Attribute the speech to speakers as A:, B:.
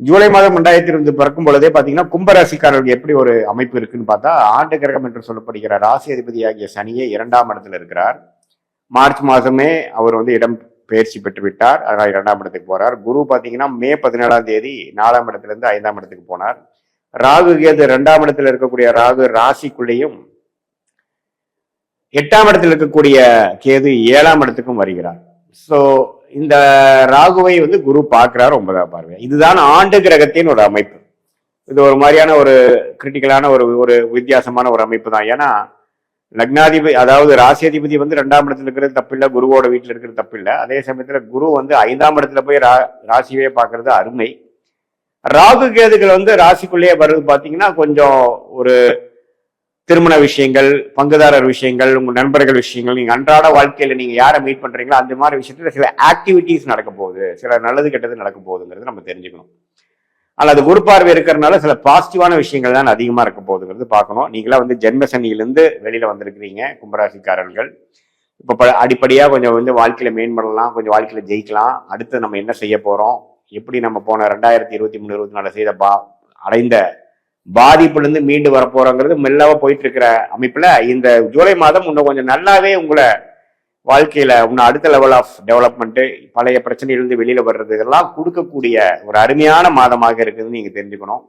A: ஜூலை மாதம் 2020 பிறக்கும் பொழுதே பாத்தீங்கன்னா கும்பராசிக்காரர்களுக்கு எப்படி ஒரு அமைப்பு இருக்குன்னு பார்த்தா, ஆண்டு கிரகம் என்று சொல்லப்படுகிற ராசி அதிபதியாகிய சனியே 2ஆம் இடத்துல இருக்கிறார். மார்ச் மாதமே அவர் இடம் பயிற்சி பெற்று விட்டார். அதனால 2ஆம் இடத்துக்கு போறார். குரு பாத்தீங்கன்னா மே 17ஆம் தேதி 4ஆம் இடத்துல இருந்து 5ஆம் இடத்துக்கு போனார். ராகு கேது 2ஆம் இடத்துல இருக்கக்கூடிய ராகு ராசிக்குள்ளேயும் 8ஆம் இடத்தில் இருக்கக்கூடிய கேது 7ஆம் இடத்துக்கும் வருகிறார். சோ இந்த ராகுவை குரு பார்க்கிறார் 9ஆம் பார்வை. இதுதான் ஆண்டு கிரகத்தின் ஒரு அமைப்பு. இது ஒரு மாதிரியான ஒரு கிரிட்டிக்கலான ஒரு வித்தியாசமான ஒரு அமைப்பு தான். ஏன்னா லக்னாதிபதி, அதாவது ராசி அதிபதி 2ஆம் இடத்துல இருக்கிறது தப்பில்லை, குருவோட வீட்டுல இருக்கிறது தப்பில்லை. அதே சமயத்துல குரு 5ஆம் இடத்துல போய் ராசியவே பார்க்கறது அருமை. ராகு கேதுகள் ராசிக்குள்ளேயே வருது பாத்தீங்கன்னா கொஞ்சம் ஒரு திருமண விஷயங்கள், பங்குதாரர் விஷயங்கள், உங்க நண்பர்கள் விஷயங்கள், நீங்க அன்றாட வாழ்க்கையில நீங்க யாரை மீட் பண்றீங்களோ அந்த மாதிரி விஷயத்துல சில ஆக்டிவிட்டிஸ் நடக்க போகுது, சில நல்லது கெட்டது நடக்க போகுதுங்கிறது நம்ம தெரிஞ்சுக்கணும். ஆனால் அது குரு பார்வை இருக்கிறதுனால சில பாசிட்டிவான விஷயங்கள் தான் அதிகமா இருக்க போகுதுங்கிறது பார்க்கணும். நீங்களா ஜென்ம சனியிலிருந்து வெளியில வந்திருக்கிறீங்க கும்பராசிக்காரர்கள். இப்ப அடிப்படையா கொஞ்சம் வாழ்க்கையில மேம்படலாம், கொஞ்சம் வாழ்க்கையில ஜெயிக்கலாம். அடுத்து நம்ம என்ன செய்ய போறோம், எப்படி நம்ம போன 2023-24 செய்த அடைந்த பாதிப்புலேருந்து மீண்டு வரப்போறோங்கிறது மெல்லவா போயிட்டு இருக்கிற அமைப்புல இந்த ஜூலை மாதம் இன்னும் கொஞ்சம் நல்லாவே உங்களை வாழ்க்கையில இன்னும் அடுத்த லெவல் ஆஃப் டெவலப்மெண்ட், பழைய பிரச்சனையிலிருந்து வெளியில வர்றது இதெல்லாம் கொடுக்கக்கூடிய ஒரு அருமையான மாதமாக இருக்குதுன்னு நீங்க தெரிஞ்சுக்கணும்.